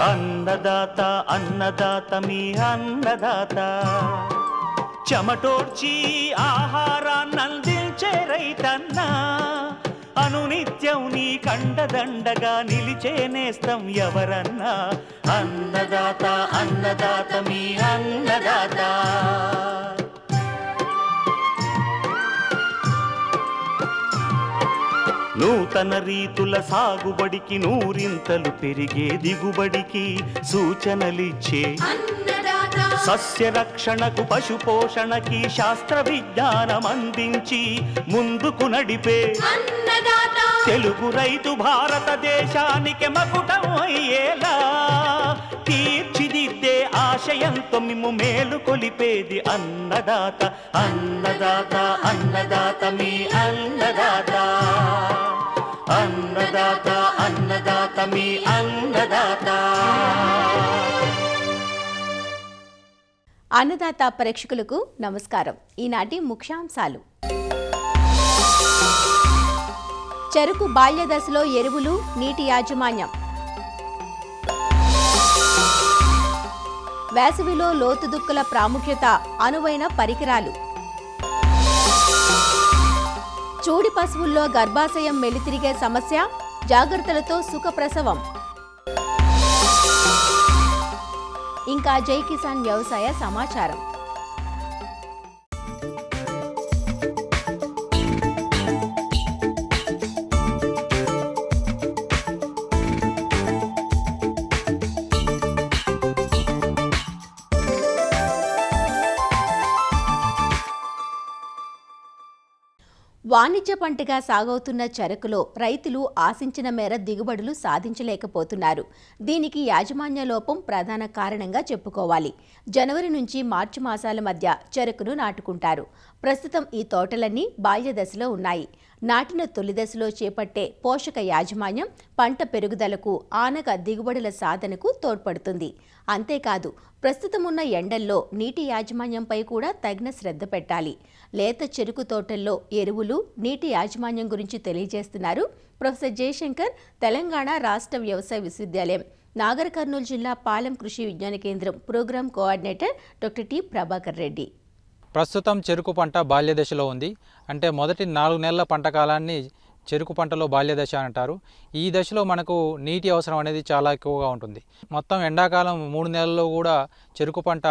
అన్నదాత అన్నదాత మీ అన్నదాత చెమటోడ్చి ఆహారాన్నందించే రైతన్నా అనునిత్యం నీ కండదండగా నిలిచే నేస్తం ఎవరన్నా అన్నదాత అన్నదాత మీ అన్నదాత నూతన రీతుల సాగుబడికి నూరింతలు పెరిగే దిగుబడికి సూచనలిచ్చే సస్య రక్షణకు పశు పోషణకి శాస్త్ర విజ్ఞానం అందించి ముందుకు నడిపే తెలుగు రైతు భారతదేశానికి మకుటం అయ్యేలా తీర్చిదిద్దే ఆశయంతో మిమ్ము మేలు కొలిపేది అన్నదాత అన్నదాత అన్నదాత మీ అన్నదాత అన్నదాత అన్నదాత మీ అన్నదాత. అన్నదాత ప్రేక్షకులకు నమస్కారం. ఈనాటి ముఖ్యాంశాలు: చెరుకు బాల్య దశలో ఎరువులు, నీటి యాజమాన్యం, వేసవిలో లోతు దుక్కుల ప్రాముఖ్యత, అనువైన పరికరాలు, చూడి పశువుల్లో గర్భాశయం మెలితిరిగే సమస్య, జాగ్రత్తలతో సుఖప్రసవం, ఇంకా జై కిసాన్ వ్యవసాయ సమాచారం. వాణిజ్య పంటగా సాగవుతున్న చెరకులో రైతులు ఆశించిన మేర దిగుబడులు సాధించలేకపోతున్నారు. దీనికి యాజమాన్య లోపం ప్రధాన కారణంగా చెప్పుకోవాలి. జనవరి నుంచి మార్చి మాసాల మధ్య చెరకును నాటుకుంటారు. ప్రస్తుతం ఈ తోటలన్నీ బాల్య దశలో ఉన్నాయి. నాటిన తొలి దశలో చేపట్టే పోషక యాజమాన్యం పంట పెరుగుదలకు, ఆనక దిగుబడుల సాధనకు తోడ్పడుతుంది. అంతేకాదు, ప్రస్తుతమున్న ఎండల్లో నీటి యాజమాన్యంపై కూడా తగిన శ్రద్ధ పెట్టాలి. లేత చెరుకు తోటల్లో ఎరువులు, నీటి యాజమాన్యం గురించి తెలియజేస్తున్నారు ప్రొఫెసర్ జయశంకర్, తెలంగాణ రాష్ట్ర వ్యవసాయ విశ్వవిద్యాలయం, నాగర్ కర్నూలు జిల్లా Palem Krishi Vignana Kendram programme coordinator doctor T Prabhakar Reddy. ప్రస్తుతం చెరుకు పంట బాల్య దశలో ఉంది. అంటే మొదటి 4 నెలల పంట కాలాన్ని చెరుకు పంటలో బాల్య దశ అంటారు. ఈ దశలో మనకు నీటి అవసరం అనేది చాలా ఎక్కువగా ఉంటుంది. మొత్తం ఎండాకాలం 3 నెలల్లో కూడా చెరుకు పంట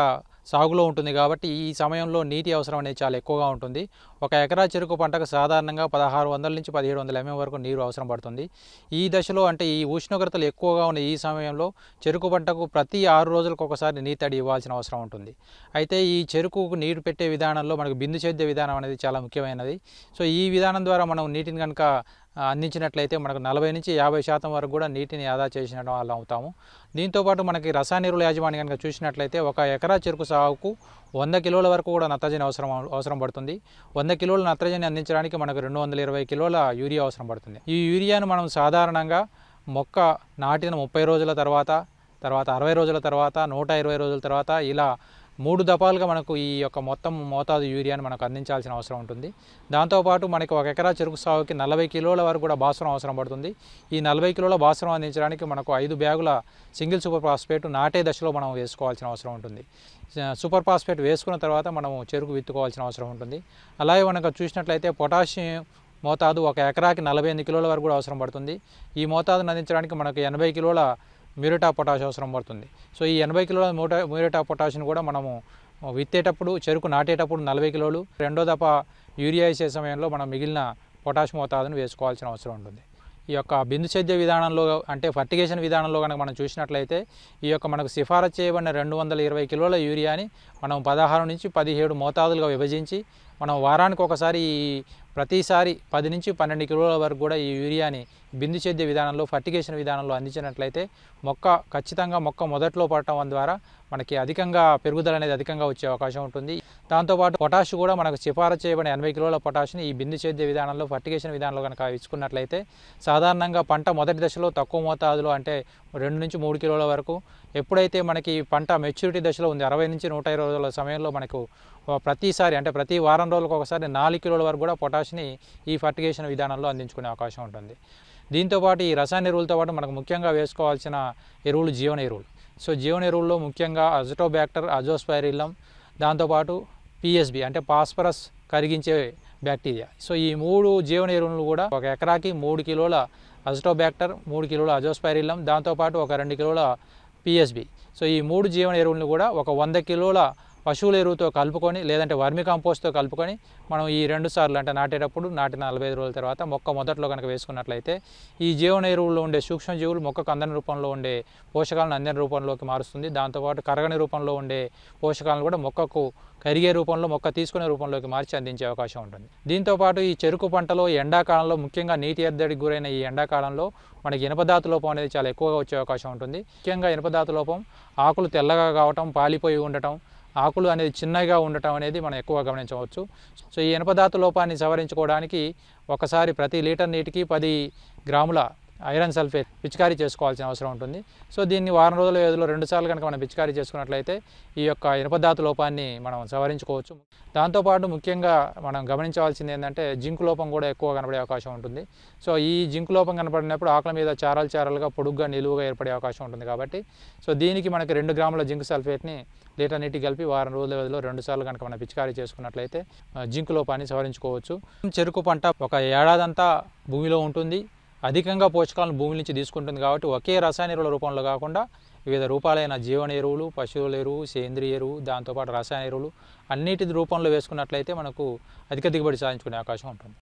సాగులో ఉంటుంది కాబట్టి ఈ సమయంలో నీటి అవసరం అనేది చాలా ఎక్కువగా ఉంటుంది. 1 ఎకరా చెరుకు పంటకు సాధారణంగా 1600 నుంచి 1700 mm వరకు నీరు అవసరం పడుతుంది. ఈ దశలో అంటే ఈ ఉష్ణోగ్రతలు ఎక్కువగా ఉన్న ఈ సమయంలో చెరుకు పంటకు ప్రతి 6 రోజులకు ఒకసారి నీటి తడి ఇవ్వాల్సిన అవసరం ఉంటుంది. అయితే ఈ చెరుకుకు నీరు పెట్టే విధానంలో మనకు బిందు సేద్య విధానం అనేది చాలా ముఖ్యమైనది. సో ఈ విధానం ద్వారా మనం నీటిని కనుక అందించినట్లయితే మనకు 40 నుంచి 50% వరకు కూడా నీటిని ఆదా చేసిన వాళ్ళు అవుతాము. దీంతోపాటు మనకి రసాయన ఎరువుల యాజమాన్యం కనుక చూసినట్లయితే 1 ఎకరా చెరుకు సాగుకు 100 కిలోల వరకు కూడా నత్రజని అవసరం పడుతుంది. 100 కిలోల నత్రజని అందించడానికి మనకు 220 కిలోల యూరియా అవసరం పడుతుంది. ఈ యూరియాను మనం సాధారణంగా మొక్క నాటిన 30 రోజుల తర్వాత 60 రోజుల తర్వాత 120 రోజుల తర్వాత ఇలా 3 దఫాలుగా మనకు ఈ యొక్క మొత్తం మోతాదు యూరియాను మనకు అందించాల్సిన అవసరం ఉంటుంది. దాంతోపాటు మనకి 1 ఎకరా చెరుకు సాగుకి 40 కిలోల వరకు కూడా భాస్వరం అవసరం పడుతుంది. ఈ 40 కిలోల భాస్వరం అందించడానికి మనకు 5 బ్యాగుల సింగిల్ సూపర్ ఫాస్ఫేట్ నాటే దశలో మనం వేసుకోవాల్సిన అవసరం ఉంటుంది. సూపర్ ఫాస్ఫేట్ వేసుకున్న తర్వాత మనము చెరుకు విత్తుకోవాల్సిన అవసరం ఉంటుంది. అలాగే మనకు చూసినట్లయితే పొటాషియం మోతాదు 1 ఎకరాకి 48 కిలోల వరకు కూడా అవసరం పడుతుంది. ఈ మోతాదును అందించడానికి మనకు 80 కిలోల మ్యూరేట్ ఆఫ్ పొటాష్ అవసరం పడుతుంది. సో ఈ 80 కిలోల మ్యూరేట్ ఆఫ్ పొటాష్ను కూడా మనము విత్తేటప్పుడు, చెరుకు నాటేటప్పుడు 40 కిలోలు, రెండో దఫా యూరియా వేసే సమయంలో మనం మిగిలిన పొటాష్ మోతాదును వేసుకోవాల్సిన అవసరం ఉంటుంది. ఈ యొక్క బిందు సేద్య విధానంలో అంటే ఫర్టిగేషన్ విధానంలో కనుక మనం చూసినట్లయితే ఈ యొక్క మనకు సిఫారసు చేయబడిన 220 కిలోల యూరియాని మనం 16 నుంచి 17 మోతాదులుగా విభజించి మనం వారానికి ఒకసారి ప్రతిసారి 10 నుంచి 12 కిలోల వరకు కూడా ఈ యూరియాని బిందు సేద్య విధానంలో ఫర్టిగేషన్ విధానంలో అందించినట్లయితే ఖచ్చితంగా మొక్క మొదట్లో పడటం ద్వారా మనకి అధికంగా పెరుగుదల అనేది అధికంగా వచ్చే అవకాశం ఉంటుంది. దాంతోపాటు పొటాష్ కూడా మనకు సిఫారసు చేయబడిన 80 కిలోల పొటాష్ని ఈ బిందు సేద్య విధానంలో ఫర్టిగేషన్ విధానంలో కనుక ఇచ్చుకున్నట్లయితే సాధారణంగా పంట మొదటి దశలో తక్కువ మోతాదులో అంటే 2 నుంచి 3 కిలోల వరకు, ఎప్పుడైతే మనకి పంట మెచ్యూరిటీ దశలో ఉంది 60 నుంచి 120 రోజుల సమయంలో మనకు ప్రతిసారి అంటే ప్రతి వారం రోజులకు ఒకసారి 4 కిలోల వరకు కూడా పొటాష్ని ఈ ఫర్టిగేషన్ విధానంలో అందించుకునే అవకాశం ఉంటుంది. దీంతోపాటు ఈ రసాయన ఎరువులతో పాటు మనకు ముఖ్యంగా వేసుకోవాల్సిన ఎరువులు జీవన ఎరువులు. సో జీవన ఎరువుల్లో ముఖ్యంగా అజిటోబ్యాక్టర్, అజోస్పైరిల్లం, దాంతోపాటు పిఎస్బి అంటే ఫాస్ఫరస్ కరిగించే బ్యాక్టీరియా. సో ఈ 3 జీవన ఎరువులు కూడా ఒక ఎకరాకి 3 కిలోల అజిటోబ్యాక్టర్, 3 కిలోల అజోస్పైరిల్లం, దాంతోపాటు ఒక 2 కిలోల పిఎస్బి. సో ఈ 3 జీవన ఎరువులను కూడా ఒక 100 కిలోల పశువుల ఎరువుతో కలుపుకొని లేదంటే వర్మి కాంపోస్ట్తో కలుపుకొని మనం ఈ 2 సార్లు అంటే నాటేటప్పుడు నాటిన 45 రోజుల తర్వాత మొక్క మొదట్లో కనుక వేసుకున్నట్లయితే ఈ జీవన ఎరువుల్లో ఉండే సూక్ష్మజీవులు మొక్కకు అందని రూపంలో ఉండే పోషకాలను అందని రూపంలోకి మారుస్తుంది. దాంతోపాటు కరగని రూపంలో ఉండే పోషకాలను కూడా మొక్కకు కరిగే రూపంలో, మొక్క తీసుకునే రూపంలోకి మార్చి అందించే అవకాశం ఉంటుంది. దీంతోపాటు ఈ చెరుకు పంటలో ఎండాకాలంలో ముఖ్యంగా నీటి ఎద్దడికి గురైన ఈ ఎండాకాలంలో మనకి ఇనుపధాతు లోపం అనేది చాలా ఎక్కువగా వచ్చే అవకాశం ఉంటుంది. ముఖ్యంగా ఇనుపధాతు లోపం ఆకులు తెల్లగా కావటం, పాలిపోయి ఉండటం, ఆకులు అనేది చిన్నగా ఉండటం అనేది మనం ఎక్కువగా గమనించవచ్చు. సో ఈ ఇనుపధాతు లోపాన్ని సవరించుకోవడానికి ఒకసారి ప్రతి లీటర్ నీటికి 10 గ్రాముల ఐరన్ సల్ఫేట్ పిచికారీ చేసుకోవాల్సిన అవసరం ఉంటుంది. సో దీన్ని వారం రోజుల వ్యవధిలో 2 సార్లు కనుక మనం పిచికారీ చేసుకున్నట్లయితే ఈ యొక్క ఇనుపధాతు లోపాన్ని మనం సవరించుకోవచ్చు. దాంతోపాటు ముఖ్యంగా మనం గమనించవలసింది ఏంటంటే జింకు లోపం కూడా ఎక్కువ కనబడే అవకాశం ఉంటుంది. సో ఈ జింకు లోపం కనపడినప్పుడు ఆకుల మీద చారలుగా పొడుగ్గా నిలువుగా ఏర్పడే అవకాశం ఉంటుంది. కాబట్టి సో దీనికి మనకి 2 గ్రాముల జింక్ సల్ఫేట్ని లీటర్ నీటికి కలిపి వారం రోజుల వ్యవధిలో 2 సార్లు కనుక మనం పిచికారీ చేసుకున్నట్లయితే జింకు లోపాన్ని సవరించుకోవచ్చు. చెరుకు పంట ఒక ఏడాదంతా భూమిలో ఉంటుంది, అధికంగా పోషకాలను భూమి నుంచి తీసుకుంటుంది. కాబట్టి ఒకే రసాయన ఎరువుల రూపంలో కాకుండా వివిధ రూపాలైన జీవన ఎరువులు, పశువుల ఎరువు, సేంద్రియ ఎరువు, దాంతోపాటు రసాయన ఎరువులు అన్నిటి రూపంలో వేసుకున్నట్లయితే మనకు అధిక దిగుబడి సాధించుకునే అవకాశం ఉంటుంది.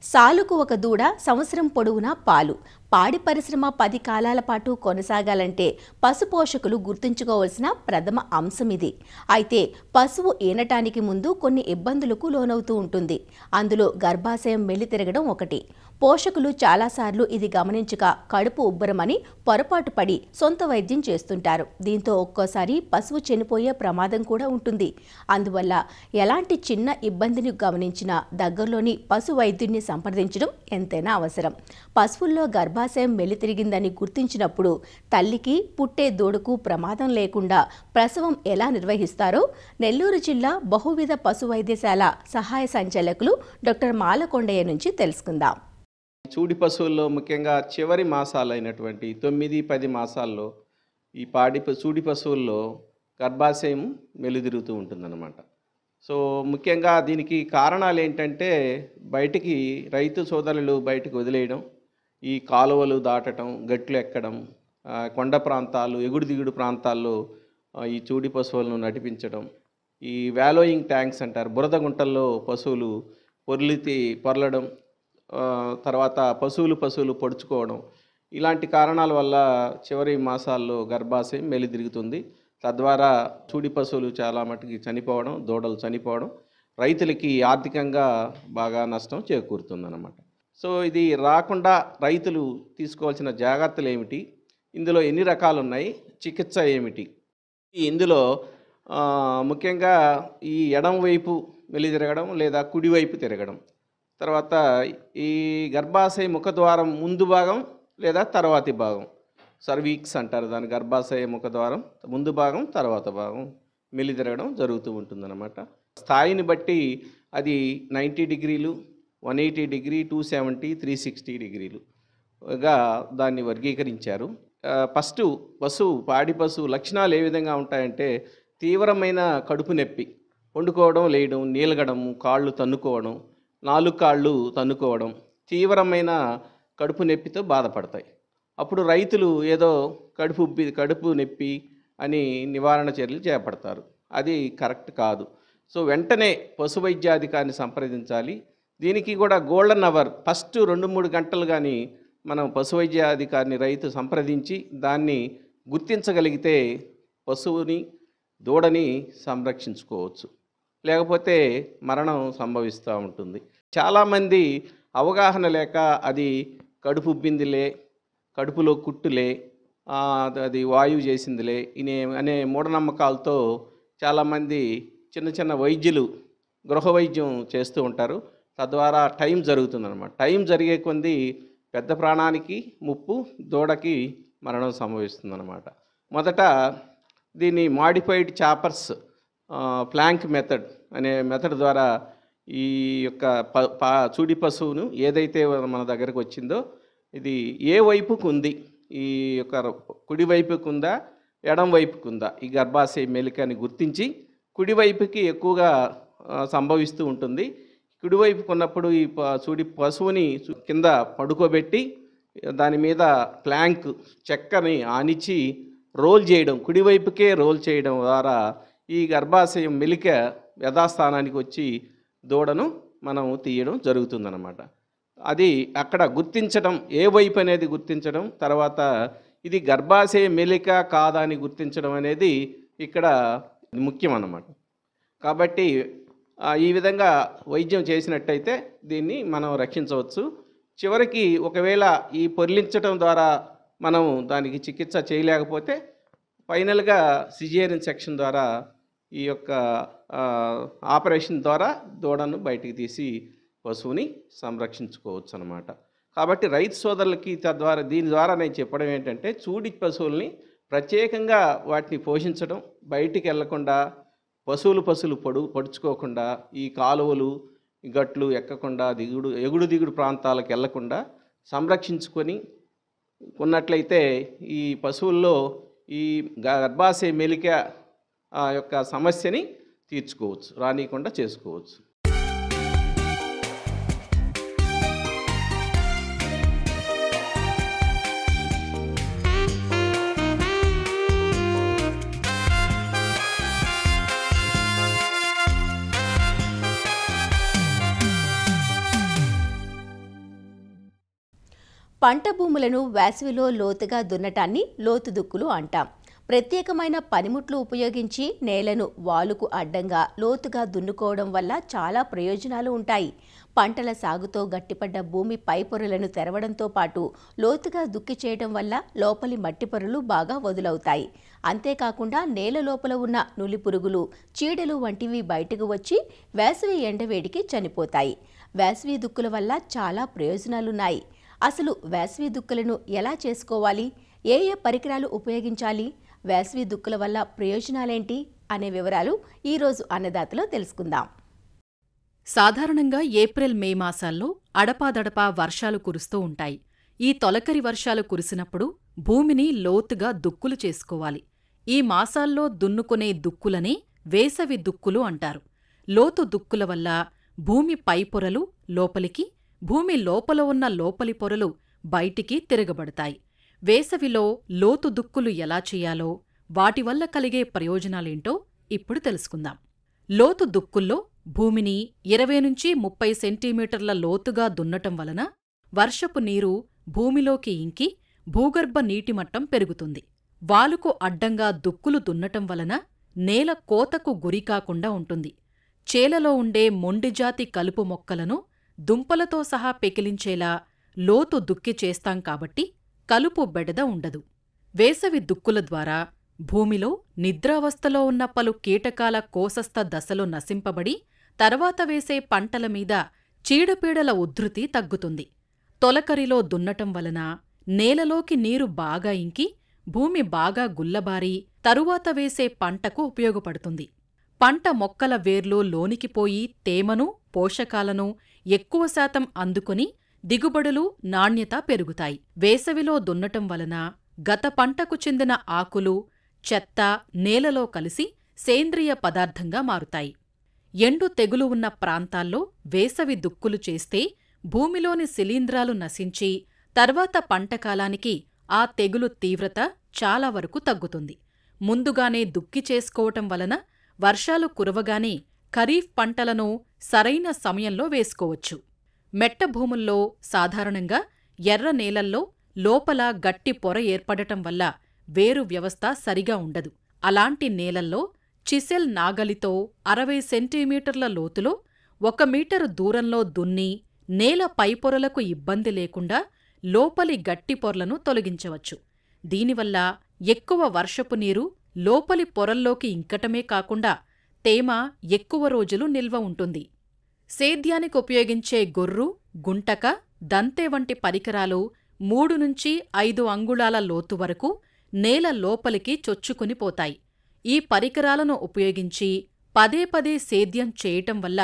సాలుకు ఒక దూడ, సంవత్సరం పొడవునా పాలు. పాడి పరిశ్రమ 10 కాలాల పాటు కొనసాగాలంటే పశు పోషకులు గుర్తుంచుకోవాల్సిన ప్రథమ అంశం ఇది. అయితే పశువు ఈనటానికి ముందు కొన్ని ఇబ్బందులకు లోనవుతూ ఉంటుంది. అందులో గర్భాశయం మెల్లి తిరగడం ఒకటి. పోషకులు చాలాసార్లు ఇది గమనించక కడుపు ఉబ్బరమని పొరపాటు పడి సొంత వైద్యం చేస్తుంటారు. దీంతో ఒక్కోసారి పశువు చనిపోయే ప్రమాదం కూడా ఉంటుంది. అందువల్ల ఎలాంటి చిన్న ఇబ్బందిని గమనించినా దగ్గరలోని పశు వైద్యుడిని సంప్రదించడం ఎంతైనా అవసరం. పశువుల్లో గర్భాశయం మెల్లి తిరిగిందని గుర్తించినప్పుడు తల్లికి, పుట్టే దూడకు ప్రమాదం లేకుండా ప్రసవం ఎలా నిర్వహిస్తారో నెల్లూరు జిల్లా బహువిధ పశు వైద్యశాల సహాయ సంచాలకులు డాక్టర్ మాలకొండయ్య నుంచి తెలుసుకుందాం. చూడి పశువుల్లో ముఖ్యంగా చివరి మాసాలైనటువంటి 9-10 మాసాల్లో ఈ చూడి పశువుల్లో గర్భాశయం మెలిదిరుగుతూ ఉంటుందన్నమాట. సో ముఖ్యంగా దీనికి కారణాలు ఏంటంటే బయటికి రైతు సోదరులు బయటకు వదిలేయడం, ఈ కాలువలు దాటడం, గట్లు ఎక్కడం, కొండ ప్రాంతాలు, ఎగుడు దిగుడు ప్రాంతాల్లో ఈ చూడి పశువులను నడిపించడం, ఈ వ్యాలోయింగ్ ట్యాంక్స్ అంటారు, బురద గుంటల్లో పశువులు పొరలడం, తర్వాత పశువులు పొడుచుకోవడం, ఇలాంటి కారణాల వల్ల చివరి మాసాల్లో గర్భాశయం మెలిదిరుగుతుంది. తద్వారా చూడి పశువులు చాలా మటుకి చనిపోవడం, దూడలు చనిపోవడం రైతులకి ఆర్థికంగా బాగా నష్టం చేకూరుతుందన్నమాట. సో ఇది రాకుండా రైతులు తీసుకోవాల్సిన జాగ్రత్తలు ఏమిటి, ఇందులో ఎన్ని రకాలు ఉన్నాయి, చికిత్స ఏమిటి? ఇందులో ముఖ్యంగా ఈ ఎడం వైపు మెలి తిరగడం లేదా కుడివైపు తిరగడం, తర్వాత ఈ గర్భాశయ ముఖద్వారం ముందు భాగం లేదా తర్వాతి భాగం, సర్వీక్స్ అంటారు దాని, గర్భాశయ ముఖద్వారం ముందు భాగం తర్వాత భాగం మెలి తిరగడం జరుగుతూ ఉంటుందన్నమాట. స్థాయిని బట్టి అది 90 డిగ్రీలు, 180 డిగ్రీ, 270, 360 డిగ్రీలుగా దాన్ని వర్గీకరించారు. ఫస్ట్ పాడి పశువు లక్షణాలు ఏ విధంగా ఉంటాయంటే తీవ్రమైన కడుపు నొప్పి, వండుకోవడం, లేయడం, నీలగడం, కాళ్ళు తన్నుకోవడం, 4 కాళ్ళు తన్నుకోవడం, తీవ్రమైన కడుపు నొప్పితో బాధపడతాయి. అప్పుడు రైతులు ఏదో కడుపు నొప్పి అని నివారణ చర్యలు చేపడతారు. అది కరెక్ట్ కాదు. సో వెంటనే పశు వైద్యాధికారిని సంప్రదించాలి. దీనికి కూడా గోల్డెన్ అవర్ ఫస్ట్ 2-3 గంటలు కానీ మనం పశు వైద్యాధికారిని రైతు సంప్రదించి దాన్ని గుర్తించగలిగితే పశువుని, దూడని సంరక్షించుకోవచ్చు. లేకపోతే మరణం సంభవిస్తూ ఉంటుంది. చాలామంది అవగాహన లేక అది కడుపు ఉబ్బిందిలే, కడుపులో కుట్టులే, అది వాయువు చేసిందిలే అనే మూఢనమ్మకాలతో చాలామంది చిన్న వైద్యులు గృహ వైద్యం చేస్తూ ఉంటారు. తద్వారా టైం జరుగుతుందన్నమాట. టైం జరిగే కొద్దీ పెద్ద ప్రాణానికి ముప్పు, దూడకి మరణం సంభవిస్తుందన్నమాట. మొదట దీన్ని మాడిఫైడ్ చాపర్స్ ప్లాంక్ మెథడ్ అనే మెథడ్ ద్వారా ఈ యొక్క చూడి పశువును ఏదైతే మన దగ్గరకు వచ్చిందో ఇది ఏ వైపుకు ఉంది, ఈ యొక్క కుడి వైపుకు ఉందా, ఎడం వైపుకు ఉందా, ఈ గర్భాశయ మెలికని గుర్తించి కుడివైపుకి ఎక్కువగా సంభవిస్తూ ఉంటుంది. కుడివైపుకు ఉన్నప్పుడు ఈ చూడి పశువుని కింద పడుకోబెట్టి దాని మీద ప్లాంక్ చెక్కని ఆనిచ్చి రోల్ చేయడం, కుడివైపుకే రోల్ చేయడం ద్వారా ఈ గర్భాశయం మెలిక యథాస్థానానికి వచ్చి దూడను మనం తీయడం జరుగుతుందన్నమాట. అది అక్కడ గుర్తించడం, ఏ వైపు అనేది గుర్తించడం, తర్వాత ఇది గర్భాశయ మెలిక కాదా అని గుర్తించడం అనేది ఇక్కడ ముఖ్యం అన్నమాట. కాబట్టి ఈ విధంగా వైద్యం చేసినట్టయితే దీన్ని మనం రక్షించవచ్చు. చివరికి ఒకవేళ ఈ పొర్లించడం ద్వారా మనం దానికి చికిత్స చేయలేకపోతే ఫైనల్గా సిజేరియన్ సెక్షన్ ద్వారా ఈ యొక్క ఆపరేషన్ ద్వారా దూడను బయటికి తీసి పశువుని సంరక్షించుకోవచ్చు అన్నమాట. కాబట్టి రైతు సోదరులకి దీని ద్వారా నేను చెప్పడం ఏంటంటే చూడి పశువుల్ని ప్రత్యేకంగా వాటిని పోషించడం, బయటికి వెళ్లకుండా పశువులు పడుచుకోకుండా, ఈ కాలువలు గట్లు ఎక్కకుండా ఎగుడు దిగుడు ప్రాంతాలకు వెళ్లకుండా సంరక్షించుకొని ఉన్నట్లయితే ఈ పశువుల్లో ఈ గర్భాశయ మెలిక యొక్క సమస్యని తీర్చుకోవచ్చు, రానియకుండా చేసుకోవచ్చు. పంట భూములను వేసవిలో లోతుగా దున్నటాన్ని లోతు దుక్కులు అంటాం. ప్రత్యేకమైన పనిముట్లు ఉపయోగించి నేలను వాలుకు అడ్డంగా లోతుగా దున్నుకోవడం వల్ల చాలా ప్రయోజనాలు ఉంటాయి. పంటల సాగుతో గట్టిపడ్డ భూమి పై పొరలను తెరవడంతో పాటు లోతుగా దుక్కి చేయడం వల్ల లోపలి మట్టి పొరలు బాగా వదులవుతాయి. అంతేకాకుండా నేల లోపల ఉన్న నులి పురుగులు, చీడలు వంటివి బయటకు వచ్చి వేసవి ఎండవేడికి చనిపోతాయి. వేసవి దుక్కుల వల్ల చాలా ప్రయోజనాలున్నాయి. అసలు వేసవి దుక్కులను ఎలా చేసుకోవాలి, ఏ ఏ పరికరాలు ఉపయోగించాలి, వేసవి దుక్కుల వల్ల ప్రయోజనాలేంటి అనే వివరాలు ఈరోజు అన్నదాతలో తెలుసుకుందాం. సాధారణంగా ఏప్రిల్ మే మాసాల్లో అడపాదడపా వర్షాలు కురుస్తూ ఉంటాయి. ఈ తొలకరి వర్షాలు కురిసినప్పుడు భూమిని లోతుగా దుక్కులు చేసుకోవాలి. ఈ మాసాల్లో దున్నుకునే దుక్కులనే వేసవి దుక్కులు అంటారు. లోతు దుక్కుల వల్ల భూమి పైపొరలు లోపలికి, భూమి లోపల ఉన్న లోపలి పొరలు బయటికి తిరగబడతాయి. వేసవిలో లోతు దుక్కులు ఎలా చేయాలో, వాటి వల్ల కలిగే ప్రయోజనాలేంటో ఇప్పుడు తెలుసుకుందాం. లోతు దుక్కుల్లో భూమిని 20-30 సెంటీమీటర్ల లోతుగా దున్నటం వలన వర్షపు నీరు భూమిలోకి ఇంకి భూగర్భ నీటిమట్టం పెరుగుతుంది. వాలుకు అడ్డంగా దుక్కులు దున్నటం వలన నేల కోతకు గురికాకుండా ఉంటుంది. చేలలో ఉండే మొండిజాతి కలుపు మొక్కలను దుంపలతో సహా పెకిలించేలా లోతు దుక్కి చేస్తాం కాబట్టి కలుపు బెడద ఉండదు. వేసవి దుక్కుల ద్వారా భూమిలో నిద్రావస్థలో ఉన్న పలు కీటకాల కోసస్థ దశలో నశింపబడి తర్వాత వేసే పంటల మీద చీడపీడల ఉధృతి తగ్గుతుంది. తొలకరిలో దున్నటం వలన నేలలోకి నీరు బాగా ఇంకి భూమి బాగా గుల్లబారి తరువాత వేసే పంటకు ఉపయోగపడుతుంది. పంట మొక్కల వేర్లు లోనికిపోయి తేమను, పోషకాలను ఎక్కువ శాతం అందుకుని దిగుబడులు, నాణ్యత పెరుగుతాయి. వేసవిలో దున్నటం వలన గత పంటకు చెందిన ఆకులు, చెత్త నేలలో కలిసి సేంద్రియ పదార్థంగా మారుతాయి. ఎండు తెగులు ఉన్న ప్రాంతాల్లో వేసవి దుక్కులు చేస్తే భూమిలోని శిలీంధ్రాలు నశించి తర్వాత పంటకాలానికి ఆ తెగులు తీవ్రత చాలా వరకు తగ్గుతుంది. ముందుగానే దుక్కి చేసుకోవటం వలన వర్షాలు కురవగానే ఖరీఫ్ పంటలను సరైన సమయంలో వేసుకోవచ్చు. మెట్ట భూముల్లో సాధారణంగా ఎర్ర నేలల్లో లోపల గట్టి పొర ఏర్పడటం వల్ల వేరు వ్యవస్థ సరిగా ఉండదు. అలాంటి నేలల్లో చిసెల్ నాగలితో 60 సెంటీమీటర్ల లోతులో 1 మీటరు దూరంలో దున్ని నేల పైపొరలకు ఇబ్బంది లేకుండా లోపలి గట్టి పొరలను తొలగించవచ్చు. దీనివల్ల ఎక్కువ వర్షపు నీరు లోపలి పొరల్లోకి ఇంకటమే కాకుండా తేమ ఎక్కువ రోజులు నిల్వ ఉంటుంది. సేద్యానికి ఉపయోగించే గొర్రు, గుంటక, దంతె వంటి పరికరాలు 3 నుంచి 5 అంగుళాల లోతు వరకు నేల లోపలికి చొచ్చుకుని పోతాయి. ఈ పరికరాలను ఉపయోగించి పదే పదే సేద్యం చేయటం వల్ల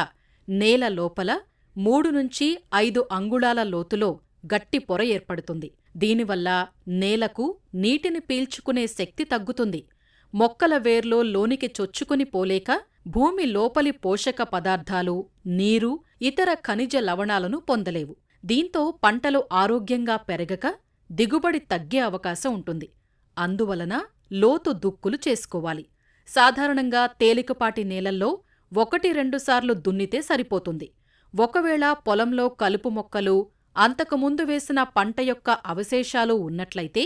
నేల లోపల 3 నుంచి 5 అంగుళాల లోతులో గట్టి పొర ఏర్పడుతుంది. దీనివల్ల నేలకు నీటిని పీల్చుకునే శక్తి తగ్గుతుంది. మొక్కల వేర్లో లోనికి చొచ్చుకుని పోలేక భూమి లోపలి పోషక పదార్థాలు, నీరు, ఇతర ఖనిజ లవణాలను పొందలేవు. దీంతో పంటలు ఆరోగ్యంగా పెరగక దిగుబడి తగ్గే అవకాశం ఉంటుంది. అందువలన లోతు దుక్కులు చేసుకోవాలి. సాధారణంగా తేలికపాటి నేలల్లో 1-2 సార్లు దున్నితే సరిపోతుంది. ఒకవేళ పొలంలో కలుపు మొక్కలు, అంతకుముందు వేసిన పంట యొక్క అవశేషాలు ఉన్నట్లయితే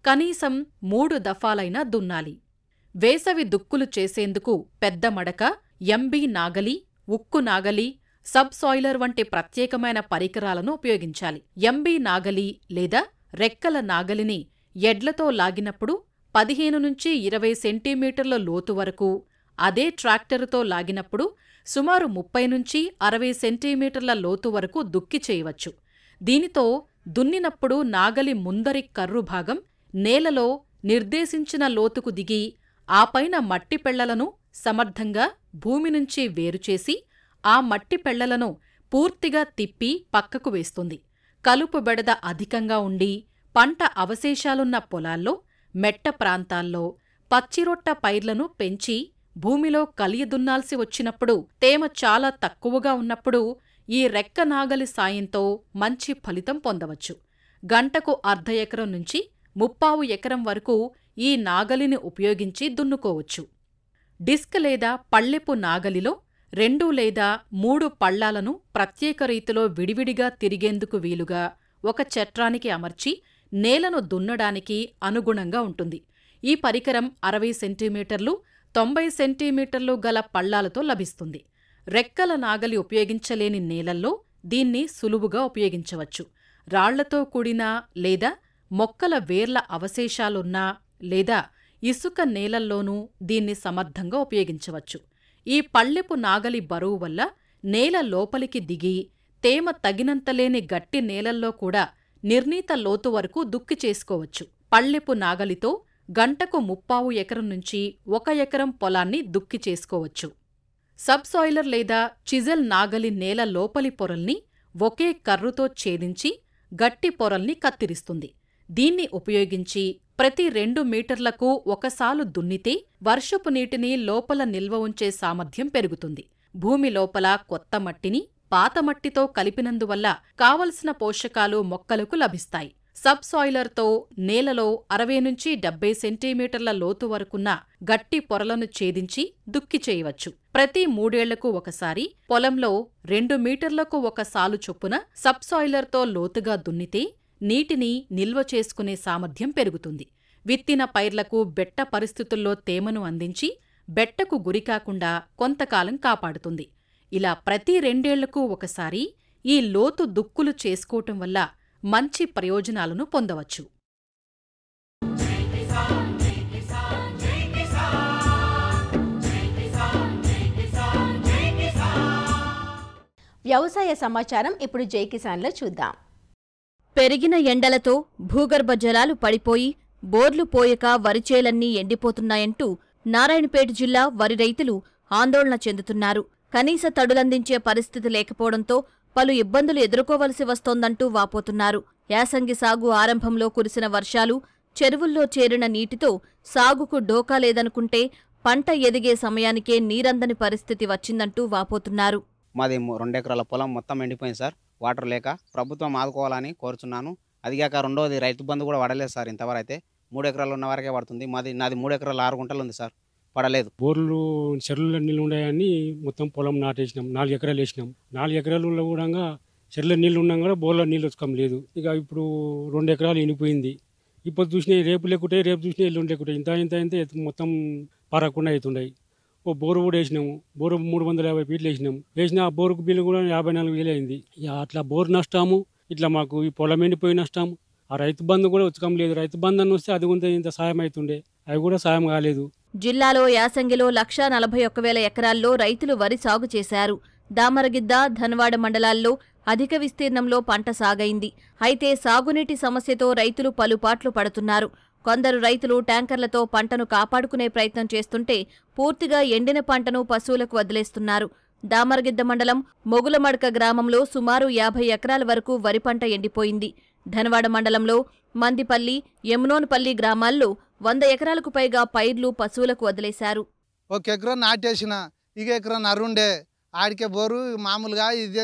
కనీసం 3 దఫాలైనా దున్నాలి. వేసవి దుక్కులు చేసేందుకు పెద్ద మడక, ఎంబీ నాగలి, ఉక్కు నాగలి, సబ్ సాయిలర్ వంటి ప్రత్యేకమైన పరికరాలను ఉపయోగించాలి. ఎంబీ నాగలి లేదా రెక్కల నాగలిని ఎడ్లతో లాగినప్పుడు 15 నుంచి 20 సెంటీమీటర్ల లోతు వరకు, అదే ట్రాక్టరుతో లాగినప్పుడు సుమారు 30 నుంచి 60 సెంటీమీటర్ల లోతు వరకు దుక్కి చేయవచ్చు. దీనితో దున్నినప్పుడు నాగలి ముందరి కర్రు భాగం నేలలో నిర్దేశించిన లోతుకు దిగి ఆపైన మట్టి పెళ్లలను సమర్థంగా భూమి నుంచి వేరుచేసి ఆ మట్టి పెళ్లలను పూర్తిగా తిప్పి పక్కకు వేస్తుంది. కలుపు బెడద అధికంగా ఉండి పంట అవశేషాలున్న పొలాల్లో, మెట్ట ప్రాంతాల్లో పచ్చిరొట్ట పైర్లను పెంచి భూమిలో కలియదున్నాల్సి వచ్చినప్పుడు, తేమ చాలా తక్కువగా ఉన్నప్పుడు ఈ రెక్క నాగలి సాయంతో మంచి ఫలితం పొందవచ్చు. గంటకు 1/2 ఎకరం నుంచి 3/4 ఎకరం వరకు ఈ నాగలిని ఉపయోగించి దున్నుకోవచ్చు. డిస్క్ లేదా పళ్ళెపు నాగలిలో 2 లేదా 3 పళ్ళాలను ప్రత్యేక రీతిలో విడివిడిగా తిరిగేందుకు వీలుగా ఒక చట్రానికి అమర్చి నేలను దున్నడానికి అనుగుణంగా ఉంటుంది. ఈ పరికరం 60 సెంటీమీటర్లు, 90 సెంటీమీటర్లు గల పళ్ళాలతో లభిస్తుంది. రెక్కల నాగలి ఉపయోగించలేని నేలల్లో దీన్ని సులువుగా ఉపయోగించవచ్చు. రాళ్లతో కూడిన లేదా మొక్కల వేర్ల అవశేషాలున్నా లేదా ఇసుక నేలల్లోనూ దీన్ని సమర్థంగా ఉపయోగించవచ్చు. ఈ పళ్ళెపు నాగలి బరువు వల్ల నేల లోపలికి దిగి తేమ తగినంత లేని గట్టి నేలల్లో కూడా నిర్ణీత లోతు వరకు దుక్కి చేసుకోవచ్చు. పళ్ళెపు నాగలితో గంటకు 3/4 ఎకరం నుంచి 1 ఎకరం పొలాన్ని దుక్కి చేసుకోవచ్చు. సబ్ సాయిలర్ లేదా చిజెల్ నాగలి నేల లోపలి పొరల్ని ఒకే కర్రుతో ఛేదించి గట్టి పొరల్ని కత్తిరిస్తుంది. దీన్ని ఉపయోగించి ప్రతి 2 మీటర్లకు ఒకసాలు దున్నితే వర్షపు నీటిని లోపల నిల్వ ఉంచే సామర్థ్యం పెరుగుతుంది. భూమి లోపల కొత్త మట్టిని పాత మట్టితో కలిపినందువల్ల కావలసిన పోషకాలు మొక్కలకు లభిస్తాయి. సబ్ సాయిలర్తో నేలలో 60 నుంచి 70 సెంటీమీటర్ల లోతు వరకున్న గట్టి పొరలను ఛేదించి దుక్కి చేయవచ్చు. ప్రతి 3 ఏళ్లకు ఒకసారి పొలంలో 2 మీటర్లకు ఒక సాలు చొప్పున సబ్ సాయిలర్తో లోతుగా దున్నితే నీటిని నిల్వ చేసుకునే సామర్థ్యం పెరుగుతుంది. విత్తిన పైర్లకు బెట్ట పరిస్థితుల్లో తేమను అందించి బెట్టకు గురికాకుండా కొంతకాలం కాపాడుతుంది. ఇలా ప్రతి 2 ఏళ్లకు ఒకసారి ఈ లోతు దుక్కులు చేసుకోవటం వల్ల మంచి ప్రయోజనాలను పొందవచ్చు. వ్యవసాయ సమాచారం ఇప్పుడు జై కిసాన్లో చూద్దాం. పెరిగిన ఎండలతో భూగర్భ జలాలు పడిపోయి బోర్లు పోయక వరిచేలన్నీ ఎండిపోతున్నాయంటూ నారాయణపేట జిల్లా వరి రైతులు ఆందోళన చెందుతున్నారు. కనీస తడులందించే పరిస్థితి లేకపోవడంతో పలు ఇబ్బందులు ఎదుర్కోవలసి వస్తోందంటూ వాపోతున్నారు. యాసంగి సాగు ఆరంభంలో కురిసిన వర్షాలు, చెరువుల్లో చేరిన నీటితో సాగుకు డోకా లేదనుకుంటే పంట ఎదిగే సమయానికే నీరందని పరిస్థితి వచ్చిందంటూ వాపోతున్నారు. మాది 2 ఎకరాల పొలం మొత్తం ఎండిపోయింది సార్. వాటర్ లేక ప్రభుత్వం ఆదుకోవాలని కోరుచున్నాను. అదిగాక రెండోది రైతు బంధు కూడా పడలేదు సార్. ఇంతవరకు అయితే 3 ఎకరాలు ఉన్న వరకే పడుతుంది. నాది 3 ఎకరాలు 6 గుంటలు ఉంది సార్, పడలేదు. బోర్లు చెరువుల నీళ్ళు ఉన్నాయని మొత్తం పొలం నాటేసినాం. 4 ఎకరాలు వేసినాం. 4 ఎకరాలలో కూడా చెరువుల నీళ్ళు ఉన్నాం కూడా బోర్ల నీళ్ళు వచ్చకం లేదు. ఇక ఇప్పుడు 2 ఎకరాలు ఎండిపోయింది. ఇప్పుడు చూసినాయి రేపు లేకుంటే, రేపు చూసినా ఎల్లుండి లేకుంటే ఇంత మొత్తం పారకుండా అవుతున్నాయి. ఓ బోరు కూడా వేసినాము. బోరు 350 ఫీట్లు వేసిన ఆ బోరుకు బిల్లు కూడా 54,000 అయింది. అట్లా బోరు నష్టము, ఇట్లా మాకు ఈ పొలం ఎండిపోయి నష్టం. ఆ రైతు బంధు కూడా ఉచకం లేదు. రైతు బంధు అని వస్తే అది కొంత ఇంత సాయం అవుతుండే, అవి కూడా సాయం కాలేదు. జిల్లాలో యాసంగిలో 1,41,000 ఎకరాల్లో రైతులు వరి సాగు చేశారు. దామరగిద్ద, ధన్వాడ మండలాల్లో అధిక విస్తీర్ణంలో పంట సాగైంది. అయితే సాగునీటి సమస్యతో రైతులు పలుపాట్లు పడుతున్నారు. కొందరు రైతులు ట్యాంకర్లతో పంటను కాపాడుకునే ప్రయత్నం చేస్తుంటే పూర్తిగా ఎండిన పంటను పశువులకు వదిలేస్తున్నారు. దామరగిద్ద మండలం మొగులమడక గ్రామంలో సుమారు 50 ఎకరాల వరకు వరి పంట ఎండిపోయింది. ధన్వాడ మండలంలో మందిపల్లి, యమునోన్పల్లి గ్రామాల్లో 100 ఎకరాలకు పైగా పైర్లు పశువులకు వదిలేశారు. 1 ఎకరం నాటేసిన, ఇక ఎకరం నరుండే ఆడికే బోరు మామూలుగా ఇదే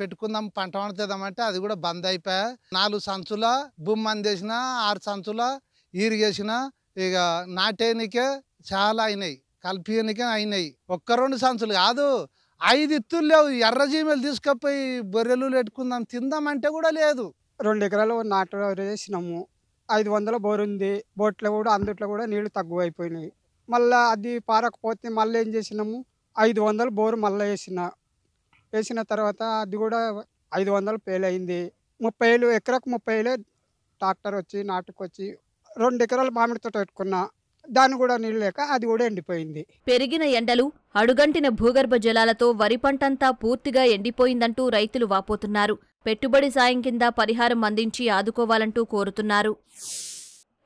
పెట్టుకుందాం పంట వండుతుందామంటే అది కూడా బంద్ అయిపోయా. 4 సంచుల భూమి అందేసిన, 6 సంచుల ఈరిగేసిన, ఇక నాటేనికే చాలా అయినాయి, కలిపినికే అయినాయి. 1-2 సంచులు కాదు, 5 ఇత్తులు లేవు. ఎర్రజీమలు తీసుకపోయి బొర్రెలు పెట్టుకుందాం తిందామంటే కూడా లేదు. 2 ఎకరాలు నాటు వేసినాము. 500 బోరు ఉంది. బోట్లో కూడా అందుట్లో కూడా నీళ్లు తక్కువ అయిపోయినాయి. మళ్ళీ అది పారకపోతే మళ్ళీ ఏం చేసినాము, 500 బోరు మళ్ళీ వేసిన తర్వాత అది కూడా 500 ఫెయిల్ అయింది. 30,000 ఎకరకు 30,000 ట్రాక్టర్ వచ్చి నాటుకొచ్చి 2 ఎకరాలు మామిడి తోట పెట్టుకున్నా, దాన్ని కూడా నీళ్ళు లేక అది కూడా ఎండిపోయింది. పెరిగిన ఎండలు, అడుగంటిన భూగర్భ జలాలతో వరి పంటంతా పూర్తిగా ఎండిపోయిందంటూ రైతులు వాపోతున్నారు. పెట్టుబడి సాయం కింద పరిహారం అందించి ఆదుకోవాలంటూ కోరుతున్నారు.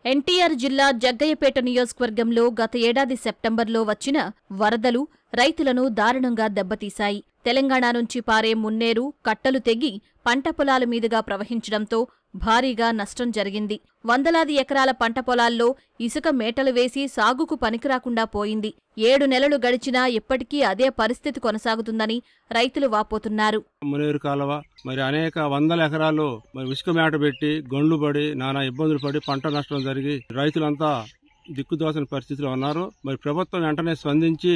ఎన్టీఆర్ జిల్లా జగ్గయ్యపేట నియోజకవర్గంలో గత ఏడాది సెప్టెంబర్లో వచ్చిన వరదలు రైతులను దారుణంగా దెబ్బతీశాయి. తెలంగాణ నుంచి పారే మున్నేరు కట్టలు తెగి పంట పొలాల మీదుగా ప్రవహించడంతో భారీగా నష్టం జరిగింది. వందలాది ఎకరాల పంట పొలాల్లో ఇసుక మేటలు వేసి సాగుకు పనికిరాకుండా పోయింది. 7 నెలలు గడిచినా ఇప్పటికీ అదే పరిస్థితి కొనసాగుతుందని రైతులు వాపోతున్నారు. మునేరు కాలువ మరి అనేక వందల ఎకరాలు మరి ఇసుక మేట పెట్టి గొండ్లు పడి నానా ఇబ్బందులు పడి పంట నష్టం జరిగి రైతులంతా దిక్కుదోసని పరిస్థితిలో ఉన్నారు. మరి ప్రభుత్వం వెంటనే స్పందించి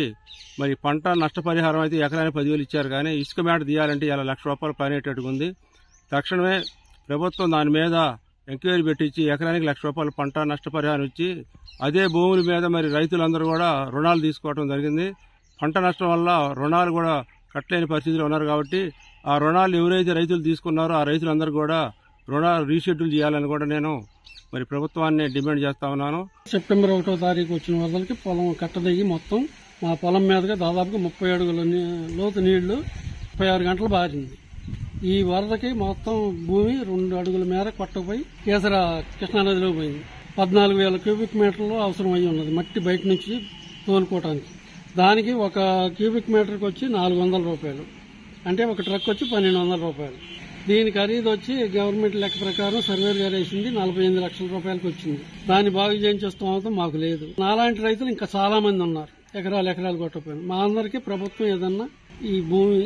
మరి పంట నష్టపరిహారం అయితే ఎకరానికి 10,000 ఇచ్చారు, కానీ ఇసుక మేట తీయాలంటే ఇలా ₹1,00,000 పనేటట్టుగా ఉంది. తక్షణమే ప్రభుత్వం దాని మీద ఎంక్వైరీ పెట్టించి ఎకరానికి ₹1,00,000 పంట నష్టపరిహారం ఇచ్చి అదే భూముల మీద మరి రైతులందరూ కూడా రుణాలు తీసుకోవడం జరిగింది. పంట నష్టం వల్ల రుణాలు కూడా కట్టలేని పరిస్థితిలో ఉన్నారు. కాబట్టి ఆ రుణాలు ఎవరైతే రైతులు తీసుకున్నారో ఆ రైతులందరూ కూడా రుణాలు రీషెడ్యూల్ చేయాలని కూడా నేను మరి ప్రభుత్వాన్ని డిమాండ్ చేస్తా ఉన్నాను. సెప్టెంబర్ 1వ తారీఖు వచ్చిన వరదలకి పొలం కట్టదగి మొత్తం మా పొలం మీదుగా దాదాపుగా 30 అడుగుల లోతు నీళ్లు 36 గంటలు బారింది. ఈ వరదకి మొత్తం భూమి 2 అడుగుల మేర కొట్టపోయి కేసర కృష్ణానదిలో పోయింది. 14,000 క్యూబిక్ మీటర్లు అవసరం అయి ఉన్నది మట్టి బయట నుంచి తోలుకోవటానికి. దానికి ఒక క్యూబిక్ మీటర్కి వచ్చి ₹400, అంటే ఒక ట్రక్ వచ్చి ₹1,200. దీని ఖరీదు వచ్చి గవర్నమెంట్ లెక్క ప్రకారం సర్వేర్ గారు వేసింది ₹48 లక్షల వచ్చింది. దాన్ని బాగు చేయించేస్తాం మాకు లేదు. నాలాంటి రైతులు ఇంకా చాలా మంది ఉన్నారు, ఎకరాలు కొట్టపోయారు. మా అందరికీ ప్రభుత్వం ఏదన్నా ఈ భూమి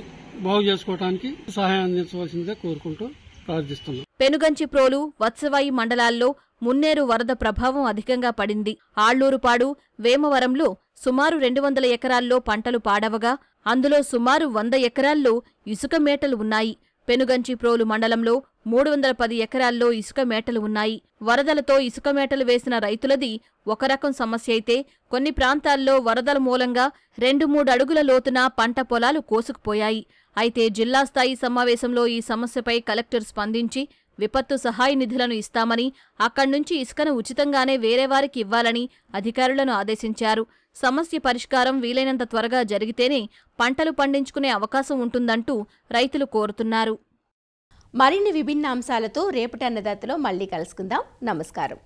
బాగు చేసుకోవడానికి సహాయం అందించవలసిందిగా కోరుకుంటూ ప్రార్థిస్తున్నాం. పెనుగంచిప్రోలు, వత్సవాయి మండలాల్లో మున్నేరు వరద ప్రభావం అధికంగా పడింది. ఆళ్లూరుపాడు, వేమవరంలో సుమారు 200 ఎకరాల్లో పంటలు పాడవగా అందులో సుమారు 100 ఎకరాల్లో ఇసుక మేటలు ఉన్నాయి. పెనుగంచిప్రోలు మండలంలో 310 ఎకరాల్లో ఇసుక మేటలు ఉన్నాయి. వరదలతో ఇసుక మేటలు వేసిన రైతులది ఒక రకం సమస్య అయితే కొన్ని ప్రాంతాల్లో వరదల మూలంగా 2-3 అడుగుల లోతున పంట పొలాలు కోసుకుపోయాయి. అయితే జిల్లా స్థాయి సమావేశంలో ఈ సమస్యపై కలెక్టర్ స్పందించి విపత్తు సహాయ నిధులను ఇస్తామని, అక్కడ్నుంచి ఇసుకను ఉచితంగానే వేరేవారికి ఇవ్వాలని అధికారులను ఆదేశించారు. సమస్య పరిష్కారం వీలైనంత త్వరగా జరిగితేనే పంటలు పండించుకునే అవకాశం ఉంటుందంటూ రైతులు కోరుతున్నారు. మరిన్ని విభిన్న అంశాలతో రేపటి అన్నదాతలో మళ్లీ కలుసుకుందాం. నమస్కారం.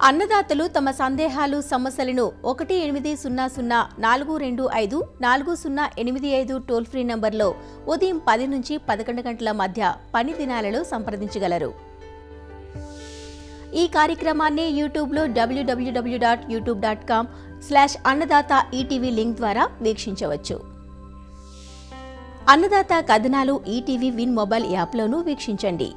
అన్నదాతలు తమ సందేహాలు, సమస్యలను 1800-425-4085 టోల్ ఫ్రీ నంబర్లో ఉదయం 10 నుంచి 11 గంటల మధ్య పని దినాలలో సంప్రదించగలరు. ఈ కార్యక్రమాన్ని యూట్యూబ్లో www.youtube.com/అన్నదాత ఈటీవీ లింక్ ద్వారా వీక్షించవచ్చు. అన్నదాత కథనాలు ఈటీవీ విన్ మొబైల్ యాప్లోనూ వీక్షించండి.